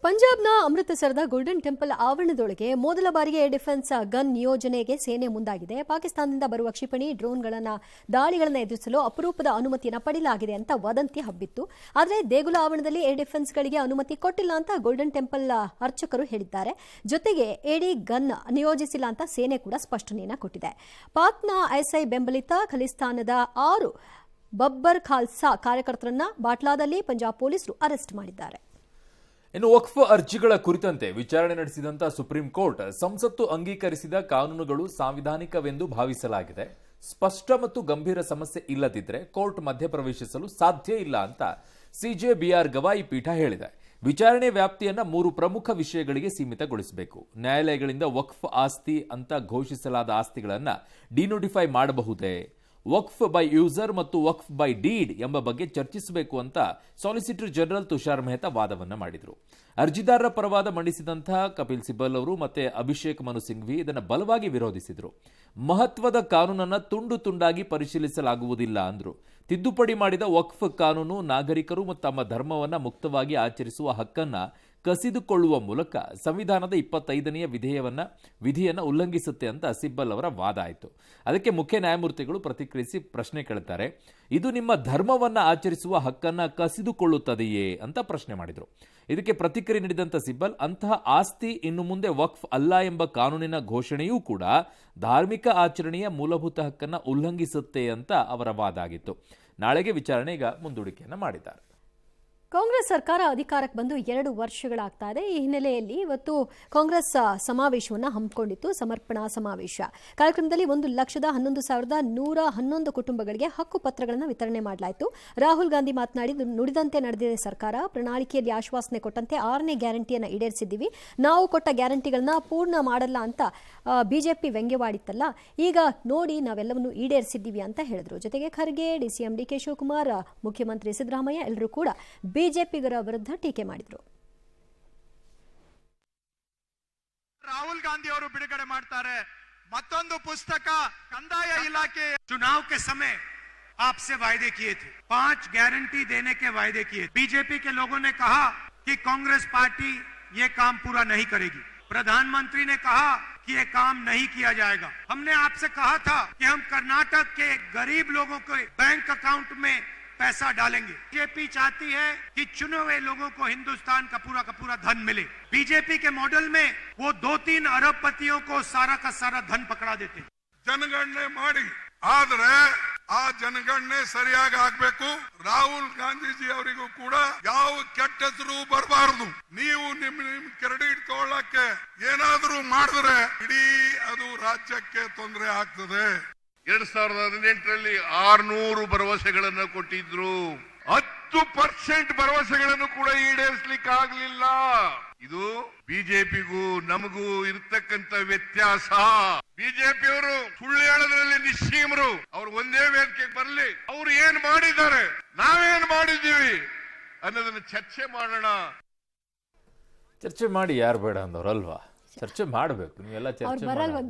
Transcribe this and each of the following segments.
ಪಂಜಾಬ್ನ ಅಮೃತಸರದ golden temple ಆವರಣದೊಳಗೆ ಮೊದಲ ಬಾರಿಗೆ ಏರ್ ಡಿಫೆನ್ಸ್ ಗನ್ ನಿಯೋಜನೆಗೆ ಸೇನೆ ಮುಂದಾಗಿದೆ. ಪಾಕಿಸ್ತಾನದಿಂದ ಬರುವ ಕ್ಷಿಪಣಿ ದಾಳಿಗಳನ್ನು ಎದುರಿಸಲು ಅಪರೂಪದ ಅನುಮತಿಯನ್ನು ಪಡೆಯಲಾಗಿದೆ ಅಂತ ವದಂತಿ ಹಬ್ಬಿತ್ತು. ಆದರೆ ದೇಗುಲ ಆವರಣದಲ್ಲಿ ಏರ್ ಡಿಫೆನ್ಸ್ಗಳಿಗೆ ಅನುಮತಿ ಕೊಟ್ಟಿಲ್ಲ ಅಂತ ಗೋಲ್ಡನ್ ಟೆಂಪಲ್ ಅರ್ಚಕರು ಹೇಳಿದ್ದಾರೆ. ಜೊತೆಗೆ ಎಡಿ ಗನ್ ನಿಯೋಜಿಸಿಲ್ಲ ಅಂತ ಸೇನೆ ಕೂಡ ಸ್ಪಷ್ಟನೆಯನ್ನು ಕೊಟ್ಟಿದೆ. ಪಾಕ್ನ ಐಎಸ್ಐ ಬೆಂಬಲಿತ ಖಲಿಸ್ತಾನದ 6 ಬಬ್ಬರ್ ಖಾಲ್ಸಾ ಕಾರ್ಯಕರ್ತರನ್ನ ಬಾಟ್ಲಾದಲ್ಲಿ ಪಂಜಾಬ್ ಪೊಲೀಸರು ಅರೆಸ್ಟ್ ಮಾಡಿದ್ದಾರೆ. ಇನ್ನು ವಕ್ಫ್ ಅರ್ಜಿಗಳ ಕುರಿತಂತೆ ವಿಚಾರಣೆ ನಡೆಸಿದಂತ ಸುಪ್ರೀಂ ಕೋರ್ಟ್ ಸಂಸತ್ತು ಅಂಗೀಕರಿಸಿದ ಕಾನೂನುಗಳು ಸಾಂವಿಧಾನಿಕವೆಂದು ಭಾವಿಸಲಾಗಿದೆ. ಸ್ಪಷ್ಟ ಮತ್ತು ಗಂಭೀರ ಸಮಸ್ಯೆ ಇಲ್ಲದಿದ್ದರೆ ಕೋರ್ಟ್ ಮಧ್ಯಪ್ರವೇಶಿಸಲು ಸಾಧ್ಯ ಇಲ್ಲ ಅಂತ ಸಿಜೆ ಬಿಆರ್ ಗವಾಯಿ ಪೀಠ ಹೇಳಿದೆ. ವಿಚಾರಣೆ ವ್ಯಾಪ್ತಿಯನ್ನ 3 ಪ್ರಮುಖ ವಿಷಯಗಳಿಗೆ ಸೀಮಿತಗೊಳಿಸಬೇಕು. ನ್ಯಾಯಾಲಯಗಳಿಂದ ವಕ್ಫ್ ಆಸ್ತಿ ಅಂತ ಘೋಷಿಸಲಾದ ಆಸ್ತಿಗಳನ್ನ ಡಿನೋಟಿಫೈ ಮಾಡಬಹುದೇ, ವಕ್ಫ್ ಬೈ ಯೂಸರ್ ಮತ್ತು ವಕ್ಫ್ ಬೈ ಡೀಡ್ ಎಂಬ ಬಗ್ಗೆ ಚರ್ಚಿಸಬೇಕು ಅಂತ ಸಾಲಿಸಿಟರ್ ಜನರಲ್ ತುಷಾರ್ ಮೆಹ್ತಾ ವಾದವನ್ನ ಮಾಡಿದರು. ಅರ್ಜಿದಾರರ ಪರವಾದ ಮಂಡಿಸಿದಂತಹ ಕಪಿಲ್ ಸಿಬಲ್ ಅವರು ಮತ್ತೆ ಅಭಿಷೇಕ್ ಮನು ಸಿಂಘ್ವಿ ಇದನ್ನು ಬಲವಾಗಿ ವಿರೋಧಿಸಿದರು. ಮಹತ್ವದ ಕಾನೂನನ್ನ ತುಂಡು ತುಂಡಾಗಿ ಪರಿಶೀಲಿಸಲಾಗುವುದಿಲ್ಲ ಅಂದ್ರು. ತಿದ್ದುಪಡಿ ಮಾಡಿದ ವಕ್ಫ್ ಕಾನೂನು ನಾಗರಿಕರು ಮತ್ತು ತಮ್ಮ ಧರ್ಮವನ್ನ ಮುಕ್ತವಾಗಿ ಆಚರಿಸುವ ಹಕ್ಕನ್ನ ಕಸಿದುಕೊಳ್ಳುವ ಮೂಲಕ ಸಂವಿಧಾನದ 25ನೇ ವಿಧಿಯನ್ನ ಉಲ್ಲಂಘಿಸುತ್ತೆ ಅಂತ ಸಿಬ್ಬಲ್ ಅವರ ವಾದ ಆಯಿತು. ಅದಕ್ಕೆ ಮುಖ್ಯ ನ್ಯಾಯಮೂರ್ತಿಗಳು ಪ್ರತಿಕ್ರಿಯಿಸಿ ಪ್ರಶ್ನೆ ಕೇಳುತ್ತಾರೆ, ಇದು ನಿಮ್ಮ ಧರ್ಮವನ್ನ ಆಚರಿಸುವ ಹಕ್ಕನ್ನ ಕಸಿದುಕೊಳ್ಳುತ್ತದೆಯೇ ಅಂತ ಪ್ರಶ್ನೆ ಮಾಡಿದರು. ಇದಕ್ಕೆ ಪ್ರತಿಕ್ರಿಯೆ ನೀಡಿದಂತ ಸಿಬ್ಬಲ್, ಅಂತಹ ಆಸ್ತಿ ಇನ್ನು ಮುಂದೆ ವಕ್ಫ್ ಅಲ್ಲ ಎಂಬ ಕಾನೂನಿನ ಘೋಷಣೆಯೂ ಕೂಡ ಧಾರ್ಮಿಕ ಆಚರಣೆಯ ಮೂಲಭೂತ ಹಕ್ಕನ್ನ ಉಲ್ಲಂಘಿಸುತ್ತೆ ಅಂತ ಅವರ ವಾದ ಆಗಿತ್ತು. ನಾಳೆಗೆ ವಿಚಾರಣೆ ಈಗ ಮುಂದೂಡಿಕೆಯನ್ನ ಮಾಡಿದ್ದಾರೆ. ಕಾಂಗ್ರೆಸ್ ಸರ್ಕಾರ ಅಧಿಕಾರಕ್ಕೆ ಬಂದು 2 ವರ್ಷಗಳಾಗ್ತಾ ಇದೆ. ಈ ಹಿನ್ನೆಲೆಯಲ್ಲಿ ಇವತ್ತು ಕಾಂಗ್ರೆಸ್ ಸಮಾವೇಶವನ್ನು ಹಮ್ಮಿಕೊಂಡಿತ್ತು, ಸಮರ್ಪಣಾ ಸಮಾವೇಶ. ಕಾರ್ಯಕ್ರಮದಲ್ಲಿ 1,11,111 ಕುಟುಂಬಗಳಿಗೆ ಹಕ್ಕು ಪತ್ರಗಳನ್ನು ವಿತರಣೆ ಮಾಡಲಾಯಿತು. ರಾಹುಲ್ ಗಾಂಧಿ ಮಾತನಾಡಿ, ನುಡಿದಂತೆ ನಡೆದಿದೆ ಸರ್ಕಾರ, ಪ್ರಣಾಳಿಕೆಯಲ್ಲಿ ಆಶ್ವಾಸನೆ ಕೊಟ್ಟಂತೆ 6ನೇ ಗ್ಯಾರಂಟಿಯನ್ನು ಈಡೇರಿಸಿದ್ದೀವಿ, ನಾವು ಕೊಟ್ಟ ಗ್ಯಾರಂಟಿಗಳನ್ನ ಪೂರ್ಣ ಮಾಡಲ್ಲ ಅಂತ ಬಿಜೆಪಿ ವ್ಯಂಗ್ಯವಾಡಿತ್ತಲ್ಲ, ಈಗ ನೋಡಿ ನಾವೆಲ್ಲವನ್ನು ಈಡೇರಿಸಿದ್ದೀವಿ ಅಂತ ಹೇಳಿದ್ರು. ಜೊತೆಗೆ ಖರ್ಗೆ, ಡಿಸಿಎಂ ಡಿಕೆ ಶಿವಕುಮಾರ್, ಮುಖ್ಯಮಂತ್ರಿ ಸಿದ್ದರಾಮಯ್ಯ ಎಲ್ಲರೂ ಕೂಡ ಬಿಜೆಪಿಗರ ವಿರುದ್ಧ ಟೀಕೆ ಮಾಡಿದ್ರು. ರಾಹುಲ್ ಗಾಂಧಿ ಅವರು ಬಿಡುಗಡೆ ಮಾಡ್ತಾರೆ ಮತ್ತೊಂದು ಪುಸ್ತಕ, ಕಂದಾಯ ಇಲಾಖೆ चुनाव के समय आपसे वायदे किए थे, 5 गारंटी देने के वायदे किए. बीजेपी के लोगों ने कहा कि कांग्रेस पार्टी ये काम पूरा नहीं करेगी. प्रधानमंत्री ने कहा कि ये काम नहीं किया जाएगा. हमने आपसे कहा था कि हम कर्नाटक के गरीब लोगों के बैंक अकाउंट में पैसा डालेंगे. बीजेपी चाहती है कि चुने हुए लोगों को हिंदुस्तान का पूरा धन मिले. बीजेपी के मॉडल में वो 2-3 अरबपतियों को सारा का सारा धन पकड़ा देते. ಜನಗಣನೆ ಮಾಡಿ, ಆದ್ರೆ ಆ ಜನಗಣನೆ ಸರಿಯಾಗಿ ಆಗ್ಬೇಕು. ರಾಹುಲ್ ಗಾಂಧೀಜಿ ಅವರಿಗೂ ಕೂಡ ಯಾವ ಕೆಟ್ಟ ಹೆಸರು ಬರಬಾರದು. ನೀವು ನಿಮ್ ಕ್ರೆಡಿಟ್ ತಗೊಳ್ಳಕ್ಕೆ ಏನಾದ್ರೂ ಮಾಡಿದ್ರೆ ಇಡೀ ಅದು ರಾಜ್ಯಕ್ಕೆ ತೊಂದರೆ ಆಗ್ತದೆ. 2018ರಲ್ಲಿ 600 ಭರವಸೆಗಳನ್ನು ಕೊಟ್ಟಿದ್ರು, 10% ಭರವಸೆಗಳನ್ನು ಕೂಡ ಈಡೇರಿಸಲಿಕ್ಕೆ ಆಗಲಿಲ್ಲ. ಇದು ಬಿಜೆಪಿಗೂ ನಮಗೂ ಇರತಕ್ಕಂತ ವ್ಯತ್ಯಾಸ. ಬಿಜೆಪಿಯವರು ಸುಳ್ಳು ಹೇಳೋದ್ರಲ್ಲಿ ನಿಶ್ಚೀಮರು. ಅವ್ರು ಒಂದೇ ವೇದಿಕೆಗೆ ಬರಲಿ, ಅವ್ರು ಏನ್ ಮಾಡಿದ್ದಾರೆ, ನಾವೇನ್ ಮಾಡಿದ್ದೀವಿ ಅನ್ನೋದನ್ನ ಚರ್ಚೆ ಮಾಡೋಣ. ಚರ್ಚೆ ಮಾಡಿ ಯಾರು ಬೇಡ ಅಂದವ್ರಲ್ವಾ, ಚರ್ಚೆ ಮಾಡಬೇಕು. ನೀವೆಲ್ಲ ಚರ್ಚೆ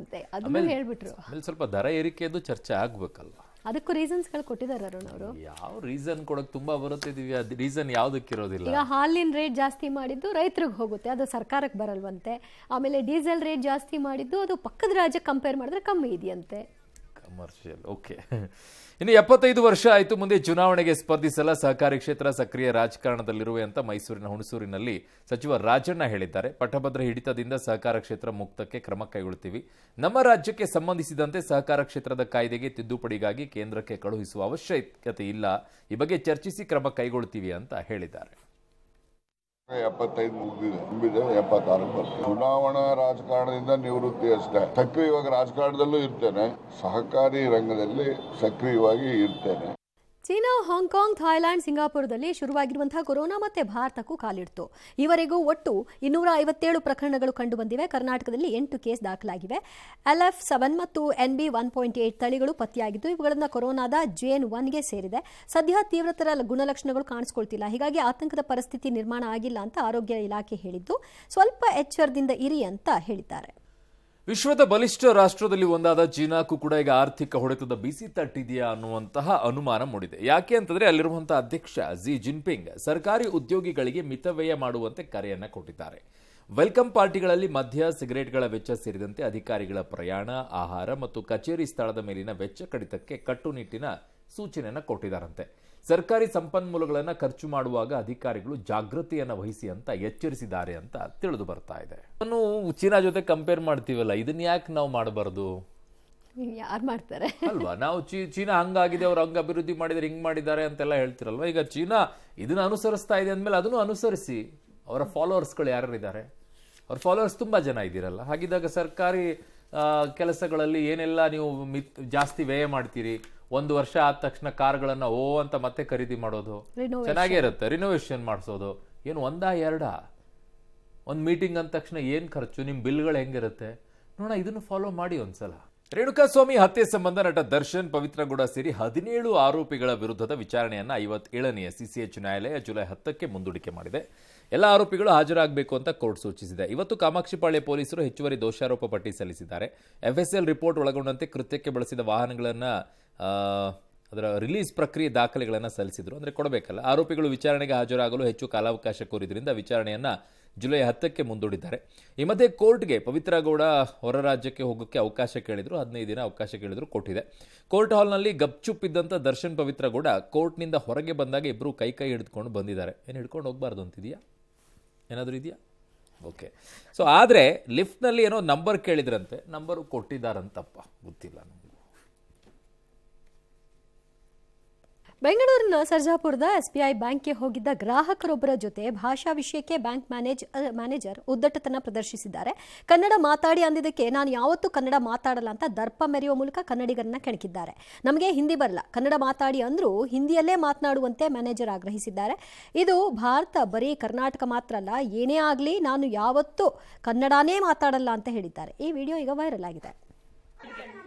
ಆಮೇಲೆ ಸ್ವಲ್ಪ ದರ ಏರಿಕೆದು ಚರ್ಚೆ ಆಗ್ಬೇಕಲ್ವಾ. ಅದಕ್ಕೂ ರೀಸನ್ಸ್ಗಳು ಕೊಟ್ಟಿದ್ದಾರೆ ಅರುಣ್ ಅವರು. ಯಾವ ರೀಸನ್ ಕೊಡಕ್ ತುಂಬಾ ಬರುತ್ತೆ, ರೀಸನ್ ಯಾವ್ದಕ್ಕಿರೋದಿಲ್ಲ. ಈಗ ಹಾಲಿನ ರೇಟ್ ಜಾಸ್ತಿ ಮಾಡಿದ್ದು ರೈತರಿಗೆ ಹೋಗುತ್ತೆ, ಅದು ಸರ್ಕಾರಕ್ಕೆ ಬರಲ್ವಂತೆ. ಆಮೇಲೆ ಡೀಸೆಲ್ ರೇಟ್ ಜಾಸ್ತಿ ಮಾಡಿದ್ದು ಅದು ಪಕ್ಕದ ರಾಜ್ಯಕ್ಕೆ ಕಂಪೇರ್ ಮಾಡಿದ್ರೆ ಕಮ್ಮಿ ಇದೆಯಂತೆ. ಕಮರ್ಷಿಯಲ್. ಓಕೆ. ಇನ್ನು 75 ವರ್ಷ ಆಯಿತು ಮುಂದೆ ಚುನಾವಣೆಗೆ ಸ್ಪರ್ಧಿಸಲ್ಲ ಸಹಕಾರಿ ಕ್ಷೇತ್ರ ಸಕ್ರಿಯ ರಾಜಕಾರಣದಲ್ಲಿರುವೆ ಅಂತ ಮೈಸೂರಿನ ಹುಣಸೂರಿನಲ್ಲಿ ಸಚಿವ ರಾಜಣ್ಣ ಹೇಳಿದ್ದಾರೆ. ಪಟ್ಟಭದ್ರ ಹಿಡಿತದಿಂದ ಸಹಕಾರ ಕ್ಷೇತ್ರ ಮುಕ್ತಕ್ಕೆ ಕ್ರಮ ಕೈಗೊಳ್ಳುತ್ತೀವಿ. ನಮ್ಮ ರಾಜ್ಯಕ್ಕೆ ಸಂಬಂಧಿಸಿದಂತೆ ಸಹಕಾರ ಕ್ಷೇತ್ರದ ಕಾಯ್ದೆಗೆ ತಿದ್ದುಪಡಿಗಾಗಿ ಕೇಂದ್ರಕ್ಕೆ ಕಳುಹಿಸುವ ಅವಶ್ಯಕತೆ ಇಲ್ಲ, ಈ ಬಗ್ಗೆ ಚರ್ಚಿಸಿ ಕ್ರಮ ಕೈಗೊಳ್ಳುತ್ತೀವಿ ಅಂತ ಹೇಳಿದ್ದಾರೆ. 75 ಮುಗಿದಿದೆ, 76 ಬರ್ತೀವಿ. ಚುನಾವಣಾ ರಾಜಕಾರಣದಿಂದ ನಿವೃತ್ತಿ ಅಷ್ಟೇ. ಸಕ್ರಿಯವಾಗಿ ರಾಜಕಾರಣದಲ್ಲೂ ಇರ್ತೇನೆ, ಸಹಕಾರಿ ರಂಗದಲ್ಲಿ ಸಕ್ರಿಯವಾಗಿ ಇರ್ತೇನೆ. ಚೀನಾ, ಹಾಂಗ್ಕಾಂಗ್, ಥಾಯ್ಲೆಂಡ್, ಸಿಂಗಾಪುರದಲ್ಲಿ ಶುರುವಾಗಿರುವಂತಹ ಕೊರೋನಾ ಮತ್ತೆ ಭಾರತಕ್ಕೂ ಕಾಲಿಡ್ತು. ಈವರೆಗೂ ಒಟ್ಟು 257 ಪ್ರಕರಣಗಳು ಕಂಡುಬಂದಿವೆ. ಕರ್ನಾಟಕದಲ್ಲಿ 8 ಕೇಸ್ ದಾಖಲಾಗಿವೆ. LF7 ಮತ್ತು NB1.8 ತಳಿಗಳು ಪತ್ತೆಯಾಗಿದ್ದು ಇವುಗಳನ್ನು ಕೊರೋನಾದ JN1ಗೆ ಸೇರಿದೆ. ಸದ್ಯ ತೀವ್ರತರ ಗುಣಲಕ್ಷಣಗಳು ಕಾಣಿಸಿಕೊಳ್ತಿಲ್ಲ, ಹೀಗಾಗಿ ಆತಂಕದ ಪರಿಸ್ಥಿತಿ ನಿರ್ಮಾಣ ಆಗಿಲ್ಲ ಅಂತ ಆರೋಗ್ಯ ಇಲಾಖೆ ಹೇಳಿದ್ದು, ಸ್ವಲ್ಪ ಎಚ್ಚರದಿಂದ ಇರಿ ಅಂತ ಹೇಳಿದ್ದಾರೆ. ವಿಶ್ವದ ಬಲಿಷ್ಠ ರಾಷ್ಟ್ರದಲ್ಲಿ ಒಂದಾದ ಚೀನಾಕ್ಕೂ ಕೂಡ ಈಗ ಆರ್ಥಿಕ ಹೊಡೆತದ ಬಿಸಿ ತಟ್ಟಿದೆಯಾ ಅನ್ನುವಂತಹ ಅನುಮಾನ ಮೂಡಿದೆ. ಯಾಕೆ ಅಂತಂದ್ರೆ ಅಲ್ಲಿರುವಂತಹ ಅಧ್ಯಕ್ಷ ಜಿ ಜಿನ್ಪಿಂಗ್ ಸರ್ಕಾರಿ ಉದ್ಯೋಗಿಗಳಿಗೆ ಮಿತವ್ಯಯ ಮಾಡುವಂತೆ ಕರೆಯನ್ನ ಕೊಟ್ಟಿದ್ದಾರೆ. ವೆಲ್ಕಮ್ ಪಾರ್ಟಿಗಳಲ್ಲಿ ಮದ್ಯ, ಸಿಗರೇಟ್ಗಳ ವೆಚ್ಚ ಸೇರಿದಂತೆ ಅಧಿಕಾರಿಗಳ ಪ್ರಯಾಣ, ಆಹಾರ ಮತ್ತು ಕಚೇರಿ ಸ್ಥಳದ ಮೇಲಿನ ವೆಚ್ಚ ಕಡಿತಕ್ಕೆ ಕಟ್ಟುನಿಟ್ಟಿನ ಸೂಚನೆಯನ್ನ ಕೊಟ್ಟಿದ್ದಾರಂತೆ. ಸರ್ಕಾರಿ ಸಂಪನ್ಮೂಲಗಳನ್ನು ಖರ್ಚು ಮಾಡುವಾಗ ಅಧಿಕಾರಿಗಳು ಜಾಗೃತಿಯನ್ನು ವಹಿಸಿ ಅಂತ ಎಚ್ಚರಿಸಿದ್ದಾರೆ ಅಂತ ತಿಳಿದು ಬರ್ತಾ ಇದೆ. ನಾನು ಚೀನಾ ಜೊತೆ ಕಂಪೇರ್ ಮಾಡ್ತೀವಲ್ಲ, ಇದನ್ನ ಯಾಕೆ ನಾವು ಮಾಡಬಾರ್ದು? ಯಾರು ಮಾಡ್ತಾರೆ ಅಲ್ವಾ? ನಾವು ಚೀನಾ ಹಂಗಾಗಿದೆ, ಅವ್ರು ಹಂಗ ಅಭಿವೃದ್ಧಿ ಮಾಡಿದರೆ ಹಿಂಗ್ ಮಾಡಿದ್ದಾರೆ ಅಂತೆಲ್ಲ ಹೇಳ್ತಿರಲ್ವಾ. ಈಗ ಚೀನಾ ಇದನ್ನ ಅನುಸರಿಸ್ತಾ ಇದೆ ಅಂದ್ಮೇಲೆ ಅದನ್ನು ಅನುಸರಿಸಿ. ಅವರ ಫಾಲೋವರ್ಸ್ಗಳು ಯಾರಿದ್ದಾರೆ? ಅವ್ರ ಫಾಲೋವರ್ಸ್ ತುಂಬಾ ಜನ ಇದ್ದೀರಲ್ಲ. ಹಾಗಿದ್ದಾಗ ಸರ್ಕಾರಿ ಕೆಲಸಗಳಲ್ಲಿ ಏನೆಲ್ಲ ನೀವು ಜಾಸ್ತಿ ವ್ಯಯ ಮಾಡ್ತೀರಿ, ಒಂದು ವರ್ಷ ಆದ ತಕ್ಷಣ ಕಾರ್ಗಳನ್ನ ಅಂತ ಮತ್ತೆ ಖರೀದಿ ಮಾಡೋದು ಚೆನ್ನಾಗೇ ಇರುತ್ತೆ. ರಿನೋವೇಷನ್ ಮಾಡಿಸೋದು ಏನು ಒಂದಾ ಒಂದು ಮೀಟಿಂಗ್ ಅಂದ ತಕ್ಷಣ ಏನ್ ಖರ್ಚು, ನಿಮ್ ಬಿಲ್ಗಳು ಹೆಂಗಿರುತ್ತೆ ನೋಡ. ಇದನ್ನು ಫಾಲೋ ಮಾಡಿ ಒಂದ್ಸಲ. ರೇಣುಕಾಸ್ವಾಮಿ ಹತ್ಯೆ ಸಂಬಂಧ ನಟ ದರ್ಶನ್, ಪವಿತ್ರ ಗೌಡ ಸೇರಿ 17 ಆರೋಪಿಗಳ ವಿರುದ್ಧದ ವಿಚಾರಣೆಯನ್ನ 57ನೇ ಸಿಸಿಎಚ್ ನ್ಯಾಯಾಲಯ ಜುಲೈ 10ಕ್ಕೆ ಮುಂದೂಡಿಕೆ ಮಾಡಿದೆ. ಎಲ್ಲ ಆರೋಪಿಗಳು ಹಾಜರಾಗಬೇಕು ಅಂತ ಕೋರ್ಟ್ ಸೂಚಿಸಿದೆ. ಇವತ್ತು ಕಾಮಾಕ್ಷಿಪಾಳ್ಯ ಪೊಲೀಸರು ಹೆಚ್ಚುವರಿ ದೋಷಾರೋಪ ಪಟ್ಟಿ ಸಲ್ಲಿಸಿದ್ದಾರೆ. ಎಫ್ಎಸ್ಎಲ್ ರಿಪೋರ್ಟ್ ಒಳಗೊಂಡಂತೆ ಕೃತ್ಯಕ್ಕೆ ಬಳಸಿದ ವಾಹನಗಳನ್ನ ಅದರ ರಿಲೀಸ್ ಪ್ರಕ್ರಿಯೆ ದಾಖಲೆಗಳನ್ನು ಸಲ್ಲಿಸಿದ್ರು. ಅಂದರೆ ಕೊಡಬೇಕಲ್ಲ. ಆರೋಪಿಗಳು ವಿಚಾರಣೆಗೆ ಹಾಜರಾಗಲು ಹೆಚ್ಚು ಕಾಲಾವಕಾಶ ಕೋರಿದ್ರಿಂದ ವಿಚಾರಣೆಯನ್ನ ಜುಲೈ 10ಕ್ಕೆ ಮುಂದೂಡಿದ್ದಾರೆ. ಈ ಮಧ್ಯೆ ಕೋರ್ಟ್ಗೆ ಪವಿತ್ರ ಗೌಡ ಹೊರ ರಾಜ್ಯಕ್ಕೆ ಹೋಗೋಕ್ಕೆ ಅವಕಾಶ ಕೇಳಿದ್ರು. 15 ದಿನ ಅವಕಾಶ ಕೇಳಿದ್ರು, ಕೊಟ್ಟಿದೆ. ಕೋರ್ಟ್ ಹಾಲ್ನಲ್ಲಿ ಗಪ್ಚುಪ್ ಇದ್ದಂಥ ದರ್ಶನ್, ಪವಿತ್ರ ಗೌಡ ಕೋರ್ಟ್ನಿಂದ ಹೊರಗೆ ಬಂದಾಗ ಇಬ್ಬರು ಕೈ ಹಿಡಿದುಕೊಂಡು ಬಂದಿದ್ದಾರೆ. ಏನು ಹಿಡ್ಕೊಂಡು ಹೋಗ್ಬಾರ್ದು ಅಂತಿದೆಯಾ? ಏನಾದರೂ ಇದೆಯಾ? ಓಕೆ. ಸೊ ಆದರೆ ಲಿಫ್ಟ್ನಲ್ಲಿ ಏನೋ ನಂಬರ್ ಕೇಳಿದ್ರಂತೆ, ನಂಬರು ಕೊಟ್ಟಿದ್ದಾರಂತಪ್ಪ, ಗೊತ್ತಿಲ್ಲ ನಮಗೆ. ಬೆಂಗಳೂರಿನ ಸರ್ಜಾಪುರದ ಎಸ್ಬಿಐ ಬ್ಯಾಂಕ್ಗೆ ಹೋಗಿದ್ದ ಗ್ರಾಹಕರೊಬ್ಬರ ಜೊತೆ ಭಾಷಾ ವಿಷಯಕ್ಕೆ ಬ್ಯಾಂಕ್ ಮ್ಯಾನೇಜರ್ ಉದ್ದಟತನ ಪ್ರದರ್ಶಿಸಿದ್ದಾರೆ. ಕನ್ನಡ ಮಾತಾಡಿ ಅಂದಿದ್ದಕ್ಕೆ ನಾನು ಯಾವತ್ತೂ ಕನ್ನಡ ಮಾತಾಡಲ್ಲ ಅಂತ ದರ್ಪ ಮೆರೆಯುವ ಮೂಲಕ ಕನ್ನಡಿಗರನ್ನ ಕೆಣಕಿದ್ದಾರೆ. ನಮಗೆ ಹಿಂದಿ ಬರಲ್ಲ, ಕನ್ನಡ ಮಾತಾಡಿ ಅಂದ್ರೂ ಹಿಂದಿಯಲ್ಲೇ ಮಾತನಾಡುವಂತೆ ಮ್ಯಾನೇಜರ್ ಆಗ್ರಹಿಸಿದ್ದಾರೆ. ಇದು ಭಾರತ, ಬರೀ ಕರ್ನಾಟಕ ಮಾತ್ರ ಅಲ್ಲ, ಏನೇ ಆಗಲಿ ನಾನು ಯಾವತ್ತೂ ಕನ್ನಡನೇ ಮಾತಾಡಲ್ಲ ಅಂತ ಹೇಳಿದ್ದಾರೆ. ಈ ವಿಡಿಯೋ ಈಗ ವೈರಲ್ ಆಗಿದೆ.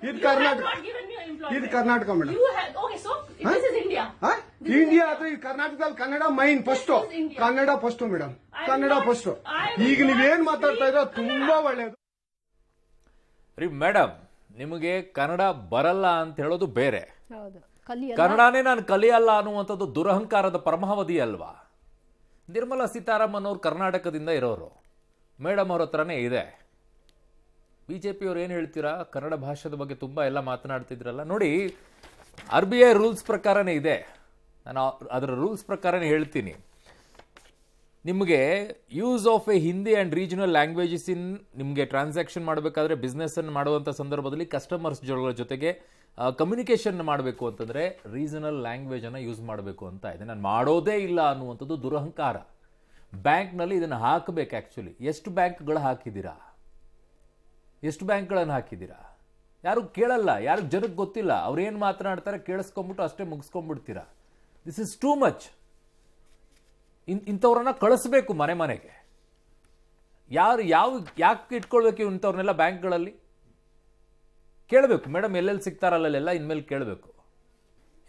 ಇದು ಕರ್ನಾಟಕ ಮೇಡಮ್. ಇಂಡಿಯಾ ಅಥವಾ ಈ ಕರ್ನಾಟಕದಲ್ಲಿ Kannada main first, Kannada first madam, Kannada first. ಈಗ ನೀವೇನ್ ಮಾತಾಡ್ತಾ ಇರೋ ತುಂಬಾ ಒಳ್ಳೇದು ರೀ ಮೇಡಮ್. ನಿಮಗೆ ಕನ್ನಡ ಬರಲ್ಲ ಅಂತ ಹೇಳೋದು ಬೇರೆ, ಹೌದು, ಕನ್ನಡನೇ ನಾನು ಕಲಿಯಲ್ಲ ಅನ್ನುವಂಥದ್ದು ದುರಹಂಕಾರದ ಪರಮಾವಧಿ ಅಲ್ವಾ? ನಿರ್ಮಲಾ ಸೀತಾರಾಮನ್ ಅವರು ಕರ್ನಾಟಕದಿಂದ ಇರೋರು, ಮೇಡಮ್ ಅವ್ರ ಹತ್ರನೇ ಇದೆ. ಬಿಜೆಪಿ ಅವ್ರು ಏನು ಹೇಳ್ತೀರಾ? ಕನ್ನಡ ಭಾಷೆದ ಬಗ್ಗೆ ತುಂಬಾ ಎಲ್ಲ ಮಾತನಾಡ್ತಿದ್ರಲ್ಲ. ನೋಡಿ, RBI ರೂಲ್ಸ್ ಪ್ರಕಾರನೇ ಇದೆ. ನಾನು ಅದರ ರೂಲ್ಸ್ ಪ್ರಕಾರನೇ ಹೇಳ್ತೀನಿ. ನಿಮಗೆ use of A Hindi and regional languages ಇನ್ ನಿಮಗೆ ಟ್ರಾನ್ಸಾಕ್ಷನ್ ಮಾಡಬೇಕಾದ್ರೆ, ಬಿಸ್ನೆಸ್ಸನ್ನು ಮಾಡುವಂಥ ಸಂದರ್ಭದಲ್ಲಿ ಕಸ್ಟಮರ್ಸ್ ಜೊತೆಗೆ ಕಮ್ಯುನಿಕೇಷನ್ ಮಾಡಬೇಕು ಅಂತಂದರೆ ರೀಜನಲ್ ಲ್ಯಾಂಗ್ವೇಜನ್ನು ಯೂಸ್ ಮಾಡಬೇಕು ಅಂತ ಇದೆ. ನಾನು ಮಾಡೋದೇ ಇಲ್ಲ ಅನ್ನುವಂಥದ್ದು ದುರಹಂಕಾರ. ಬ್ಯಾಂಕ್ನಲ್ಲಿ ಇದನ್ನು ಹಾಕಬೇಕು. ಆ್ಯಕ್ಚುಲಿ ಎಷ್ಟು ಬ್ಯಾಂಕ್ಗಳು ಹಾಕಿದ್ದೀರಾ? ಎಷ್ಟು ಬ್ಯಾಂಕ್ಗಳನ್ನು ಹಾಕಿದ್ದೀರಾ? ಯಾರು ಕೇಳಲ್ಲ, ಯಾರು ಜನಕ್ಕೆ ಗೊತ್ತಿಲ್ಲ. ಅವ್ರು ಏನು ಮಾತನಾಡ್ತಾರೆ ಕೇಳಿಸ್ಕೊಂಡ್ಬಿಟ್ಟು ಅಷ್ಟೇ ಮುಗಿಸ್ಕೊಂಡ್ಬಿಡ್ತೀರಾ. This is too much. ಇಂಥವ್ರನ್ನ ಕಳಿಸ್ಬೇಕು ಮನೆಗೆ. ಯಾಕೆ ಇಟ್ಕೊಳ್ಬೇಕು ಇಂಥವ್ರನ್ನೆಲ್ಲ ಬ್ಯಾಂಕ್ಗಳಲ್ಲಿ? ಕೇಳಬೇಕು ಮೇಡಮ್, ಎಲ್ಲೆಲ್ಲಿ ಸಿಗ್ತಾರಲ್ಲೆಲ್ಲ ಇನ್ಮೇಲೆ ಕೇಳಬೇಕು.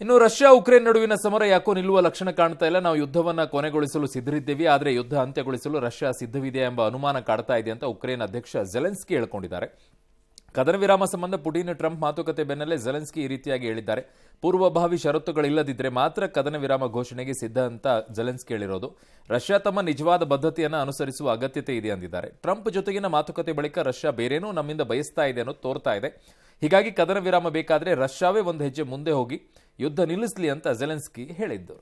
ಇನ್ನು ರಷ್ಯಾ ಉಕ್ರೇನ್ ನಡುವಿನ ಸಮರ ಯಾಕೋ ನಿಲ್ಲುವ ಲಕ್ಷಣ ಕಾಣ್ತಾ ಇಲ್ಲ. ನಾವು ಯುದ್ಧವನ್ನ ಕೊನೆಗೊಳಿಸಲು ಸಿದ್ಧರಿದ್ದೇವೆ, ಆದರೆ ಯುದ್ಧ ಅಂತ್ಯಗೊಳಿಸಲು ರಷ್ಯಾ ಸಿದ್ಧವಿದೆ ಎಂಬ ಅನುಮಾನ ಕಾಡ್ತಾ ಇದೆ ಅಂತ ಉಕ್ರೇನ್ ಅಧ್ಯಕ್ಷ ಜೆಲೆನ್ಸ್ಕಿ ಹೇಳ್ಕೊಂಡಿದ್ದಾರೆ. ಕದನ ವಿರಾಮ ಸಂಬಂಧ ಪುಟಿನ್ ಟ್ರಂಪ್ ಮಾತುಕತೆ ಬೆನ್ನಲ್ಲೇ ಜೆಲೆನ್ಸ್ಕಿ ಈ ರೀತಿಯಾಗಿ ಹೇಳಿದ್ದಾರೆ. ಪೂರ್ವಭಾವಿ ಷರತ್ತುಗಳಿಲ್ಲದಿದ್ದರೆ ಮಾತ್ರ ಕದನ ವಿರಾಮ ಘೋಷಣೆಗೆ ಸಿದ್ಧ ಅಂತ ಜೆಲೆನ್ಸ್ಕಿ ಹೇಳಿರೋದು. ರಷ್ಯಾ ತಮ್ಮ ನಿಜವಾದ ಬದ್ಧತೆಯನ್ನು ಅನುಸರಿಸುವ ಅಗತ್ಯತೆ ಇದೆ ಎಂದಿದ್ದಾರೆ. ಟ್ರಂಪ್ ಜೊತೆಗಿನ ಮಾತುಕತೆ ಬಳಿಕ ರಷ್ಯಾ ಬೇರೇನೋ ನಮ್ಮಿಂದ ಬಯಸ್ತಾ ಇದೆ ಅನ್ನೋದು ತೋರ್ತಾ ಇದೆ. ಹೀಗಾಗಿ ಕದನ ವಿರಾಮ ಬೇಕಾದ್ರೆ ರಷ್ಯಾವೇ ಒಂದು ಹೆಜ್ಜೆ ಮುಂದೆ ಹೋಗಿ ಯುದ್ಧ ನಿಲ್ಲಿಸಲಿ ಅಂತ ಜೆಲೆನ್ಸ್ಕಿ ಹೇಳಿದ್ದರು.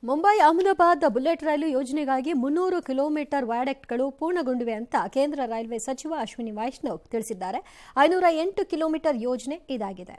ಮುಂಬೈ ಅಹಮದಾಬಾದ್ ಬುಲೆಟ್ ರೈಲು ಯೋಜನೆಗಾಗಿ 300 ಕಿಲೋಮೀಟರ್ ವಯಾಡಕ್ಟ್ಗಳು ಪೂರ್ಣಗೊಂಡಿವೆ ಅಂತ ಕೇಂದ್ರ ರೈಲ್ವೆ ಸಚಿವ ಅಶ್ವಿನಿ ವೈಷ್ಣವ್ ತಿಳಿಸಿದ್ದಾರೆ. 508 ಕಿಲೋಮೀಟರ್ ಯೋಜನೆ ಇದಾಗಿದೆ.